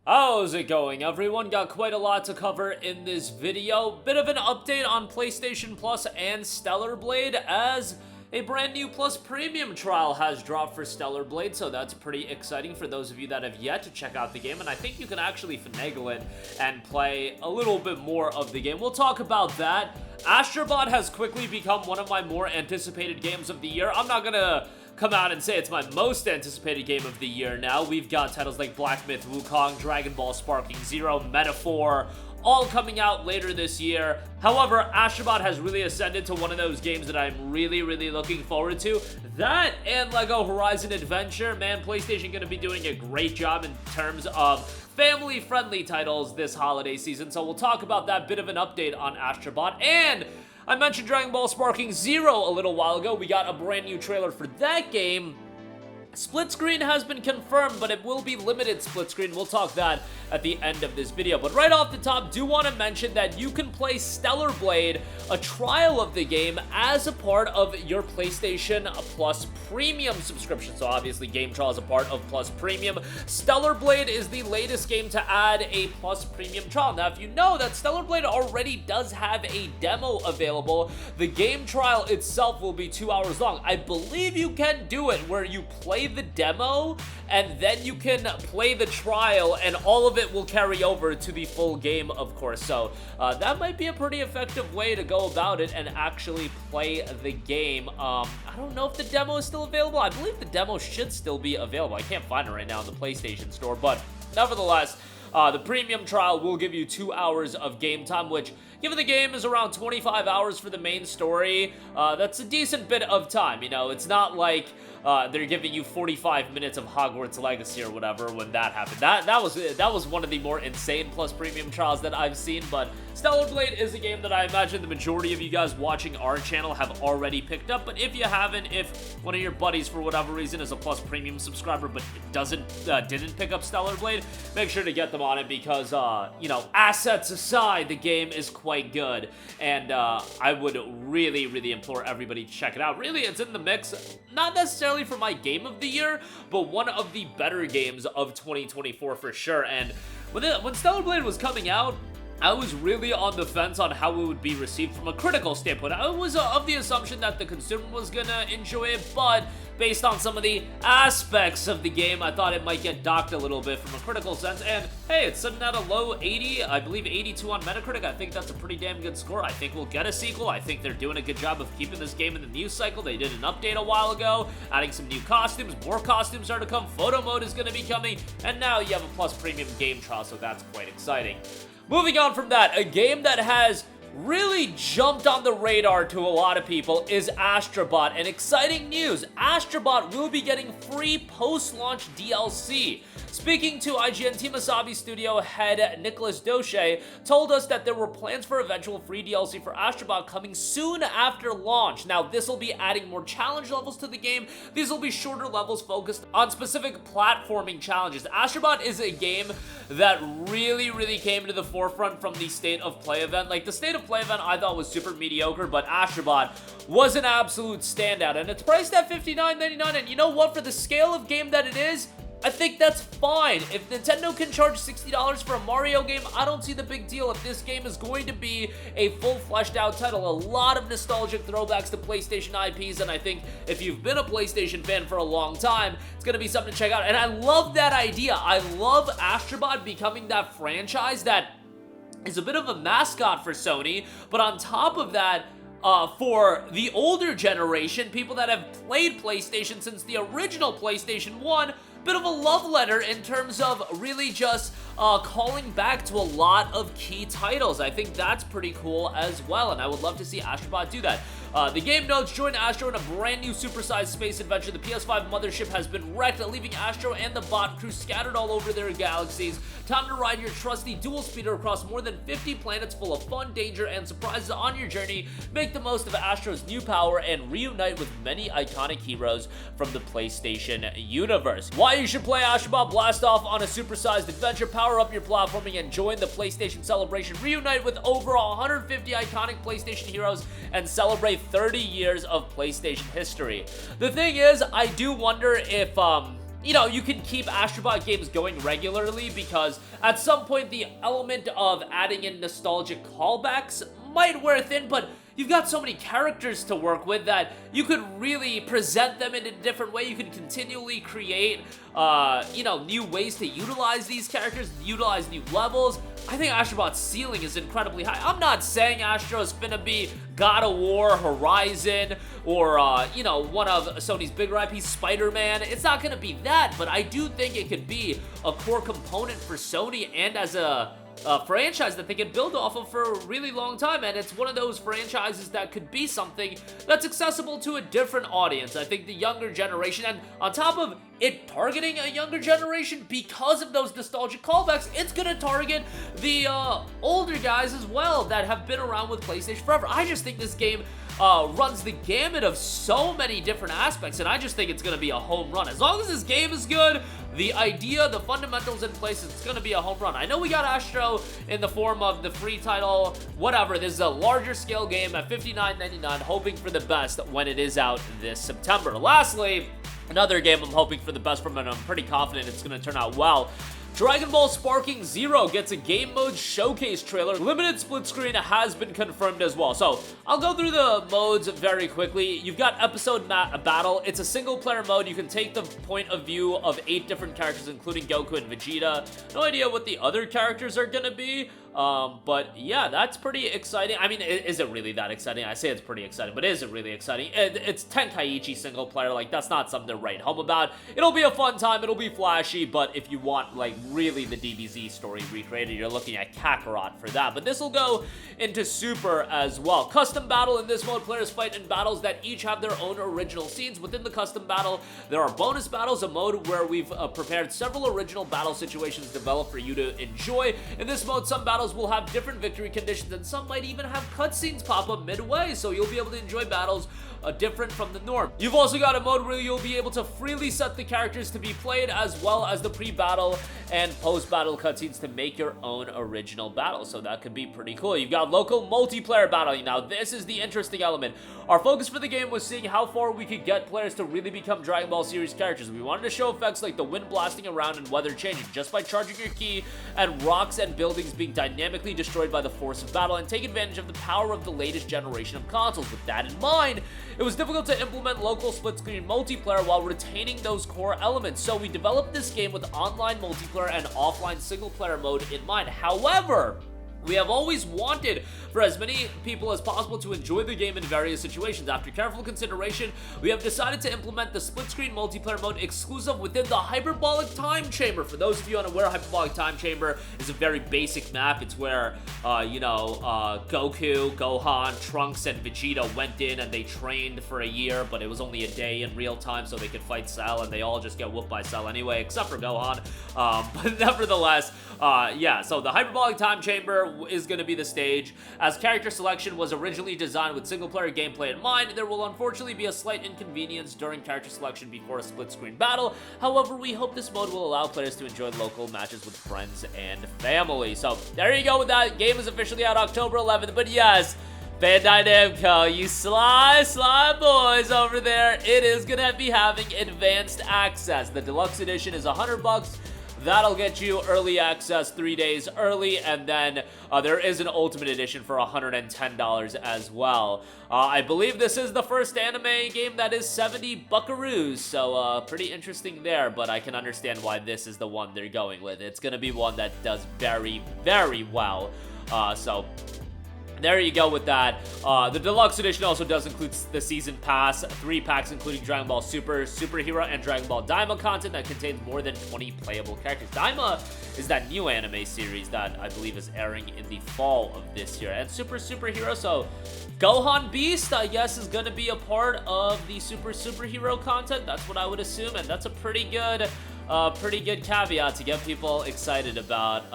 How's it going, everyone? Got quite a lot to cover in this video. Bit of an update on PlayStation Plus and Stellar Blade, as a brand new Plus Premium trial has dropped for Stellar Blade, so that's pretty exciting for those of you that have yet to check out the game, and I think you can actually finagle it and play a little bit more of the game. We'll talk about that. Astro Bot has quickly become one of my more anticipated games of the year. I'm not gonna come out and say it's my most anticipated game of the year now. We've got titles like Black Myth Wukong, Dragon Ball Sparking Zero, Metaphor, all coming out later this year. However, Astro Bot has really ascended to one of those games that I'm really looking forward to. That and Lego Horizon Adventure. Man, PlayStation gonna be doing a great job in terms of family-friendly titles this holiday season, so we'll talk about that. Bit of an update on Astro Bot. And I mentioned Dragon Ball Sparking Zero a little while ago. We got a brand new trailer for that game. Split screen has been confirmed, but it will be limited split screen. We'll talk that at the end of this video. But right off the top, do want to mention that you can play Stellar Blade, a trial of the game, as a part of your PlayStation Plus Premium subscription. So obviously, game trial is a part of Plus Premium. Stellar Blade is the latest game to add a Plus Premium trial. Now, if you know that Stellar Blade already does have a demo available, the game trial itself will be 2 hours long. I believe you can do it where you play the demo and then you can play the trial, and all of it will carry over to the full game, of course. So that might be a pretty effective way to go about it and actually play the game. I don't know if the demo is still available. I believe the demo should still be available. I can't find it right now in the PlayStation Store, but nevertheless, the premium trial will give you 2 hours of game time, which, given the game is around 25 hours for the main story, that's a decent bit of time. You know, it's not like they're giving you 45 minutes of Hogwarts Legacy or whatever when that happened. That was one of the more insane Plus Premium trials that I've seen, but Stellar Blade is a game that I imagine the majority of you guys watching our channel have already picked up. But if you haven't, if one of your buddies for whatever reason is a Plus Premium subscriber but didn't pick up Stellar Blade, make sure to get them on it, because you know, assets aside, the game is quite good, and I would really implore everybody to check it out. Really, it's in the mix, not necessarily for my game of the year, but one of the better games of 2024 for sure. And when Stellar Blade was coming out, I was really on the fence on how it would be received from a critical standpoint. I was of the assumption that the consumer was gonna enjoy it, but based on some of the aspects of the game, I thought it might get docked a little bit from a critical sense. And hey, it's sitting at a low 80, I believe 82 on Metacritic. I think that's a pretty damn good score. I think we'll get a sequel. I think they're doing a good job of keeping this game in the news cycle. They did an update a while ago, adding some new costumes. More costumes are to come. Photo mode is going to be coming, and now you have a Plus Premium game trial, so that's quite exciting. Moving on from that, a game that has really jumped on the radar to a lot of people is Astro Bot. And exciting news, Astro Bot will be getting free post-launch DLC. Speaking to IGN, Team Asabi studio head Nicholas Doche told us that there were plans for eventual free DLC for Astro Bot coming soon after launch. Now, this will be adding more challenge levels to the game. These will be shorter levels focused on specific platforming challenges. Astro Bot is a game that really came to the forefront from the State of Play event. Like, the State of Play event I thought was super mediocre, but Astro Bot was an absolute standout, and it's priced at $59.99, and you know what? For the scale of game that it is, I think that's fine. If Nintendo can charge $60 for a Mario game, I don't see the big deal if this game is going to be a full fleshed out title. A lot of nostalgic throwbacks to PlayStation IPs, and I think if you've been a PlayStation fan for a long time, it's going to be something to check out. And I love that idea. I love Astro Bot becoming that franchise that is a bit of a mascot for Sony, but on top of that, for the older generation, people that have played PlayStation since the original PlayStation 1, bit of a love letter in terms of really just calling back to a lot of key titles. I think that's pretty cool as well, and I would love to see Astro Bot do that. The game notes, join Astro in a brand new supersized space adventure. The PS5 mothership has been wrecked, leaving Astro and the bot crew scattered all over their galaxies. Time to ride your trusty dual speeder across more than 50 planets full of fun, danger, and surprises on your journey. Make the most of Astro's new power and reunite with many iconic heroes from the PlayStation universe. Why you should play Astro Bot: Blast Off on a supersized adventure, power up your platforming, and join the PlayStation celebration. Reunite with over 150 iconic PlayStation heroes and celebrate 30 years of PlayStation history. The thing is, I do wonder if you know, you can keep Astro Bot games going regularly, because at some point the element of adding in nostalgic callbacks might wear thin, but you've got so many characters to work with that you could really present them in a different way. You can continually create, you know, new ways to utilize these characters, utilize new levels. I think Astro Bot's ceiling is incredibly high. I'm not saying Astro is gonna be God of War, Horizon, or, you know, one of Sony's bigger IPs, Spider-Man. It's not gonna be that, but I do think it could be a core component for Sony and as a franchise that they can build off of for a really long time, and it's one of those franchises that could be something that's accessible to a different audience. I think the younger generation, and on top of it targeting a younger generation because of those nostalgic callbacks, it's gonna target the older guys as well that have been around with PlayStation forever. I just think this game runs the gamut of so many different aspects, and I just think it's gonna be a home run. As long as this game is good, the idea, the fundamentals in place, it's gonna be a home run. I know we got Astro in the form of the free title, whatever. This is a larger scale game at $59.99, hoping for the best when it is out this September. Lastly, another game I'm hoping for the best from, and I'm pretty confident it's gonna turn out well. Dragon Ball Sparking Zero gets a game mode showcase trailer. Limited split screen has been confirmed as well. So I'll go through the modes very quickly. You've got episode battle. It's a single player mode. You can take the point of view of 8 different characters, including Goku and Vegeta. No idea what the other characters are gonna be. But yeah, that's pretty exciting. I mean, is it really that exciting? I say it's pretty exciting, but is it really exciting? It's Tenkaichi single player. Like, that's not something to write home about. It'll be a fun time. It'll be flashy, but if you want, like, really the DBZ story recreated, you're looking at Kakarot for that. But this will go into Super as well. Custom battle. In this mode, players fight in battles that each have their own original scenes. Within the custom battle, there are bonus battles, a mode where we've prepared several original battle situations developed for you to enjoy. In this mode, some battles will have different victory conditions, and some might even have cutscenes pop up midway, so you'll be able to enjoy battles different from the norm. You've also got a mode where you'll be able to freely set the characters to be played, as well as the pre-battle and post-battle cutscenes to make your own original battle, so that could be pretty cool. You've got local multiplayer battling. Now, this is the interesting element. Our focus for the game was seeing how far we could get players to really become Dragon Ball series characters. We wanted to show effects like the wind blasting around and weather changing just by charging your ki, and rocks and buildings being dynamically destroyed by the force of battle, and take advantage of the power of the latest generation of consoles. With that in mind, it was difficult to implement local split-screen multiplayer while retaining those core elements, so we developed this game with online multiplayer and offline single-player mode in mind. However, we have always wanted for as many people as possible to enjoy the game in various situations. After careful consideration, we have decided to implement the split-screen multiplayer mode exclusive within the Hyperbolic Time Chamber. For those of you unaware, Hyperbolic Time Chamber is a very basic map. It's where, Goku, Gohan, Trunks, and Vegeta went in and they trained for a year, but it was only a day in real time so they could fight Cell, and they all just get whooped by Cell anyway, except for Gohan. But nevertheless, yeah, so the Hyperbolic Time Chamber is going to be the stage. As character selection was originally designed with single-player gameplay in mind, there will unfortunately be a slight inconvenience during character selection before a split-screen battle. However, we hope this mode will allow players to enjoy local matches with friends and family. So, there you go with that. Game is officially out October 11th, but yes, Bandai Namco, you sly boys over there, it is going to be having advanced access. The deluxe edition is $100. That'll get you early access 3 days early, and then there is an Ultimate Edition for $110 as well. I believe this is the first anime game that is 70 buckaroos, so pretty interesting there, but I can understand why this is the one they're going with. It's going to be one that does very, very well, so there you go with that. The deluxe edition also does include the season pass, 3 packs including Dragon Ball Super, Super Hero, and Dragon Ball Daima content that contains more than 20 playable characters. Daima is that new anime series that I believe is airing in the fall of this year. And Super Hero, so Gohan Beast, I guess, is going to be a part of the Super Hero content. That's what I would assume, and that's a pretty good caveat to get people excited about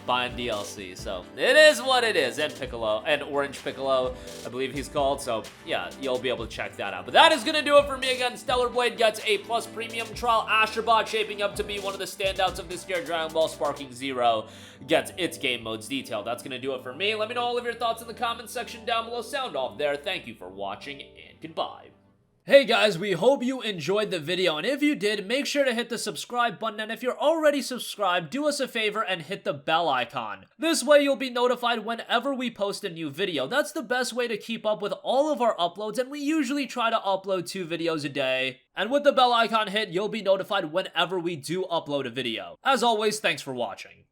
buying DLC. So it is what it is. And Piccolo, and Orange Piccolo, I believe he's called. So yeah, you'll be able to check that out. But that is going to do it for me. Again, Stellar Blade gets a Plus Premium trial. Astro Bot shaping up to be one of the standouts of this year. Dragon Ball Sparking Zero gets its game modes detailed. That's going to do it for me. Let me know all of your thoughts in the comments section down below. Sound off there. Thank you for watching, and goodbye. Hey guys, we hope you enjoyed the video, and if you did, make sure to hit the subscribe button, and if you're already subscribed, do us a favor and hit the bell icon. This way you'll be notified whenever we post a new video. That's the best way to keep up with all of our uploads, and we usually try to upload 2 videos a day. And with the bell icon hit, you'll be notified whenever we do upload a video. As always, thanks for watching.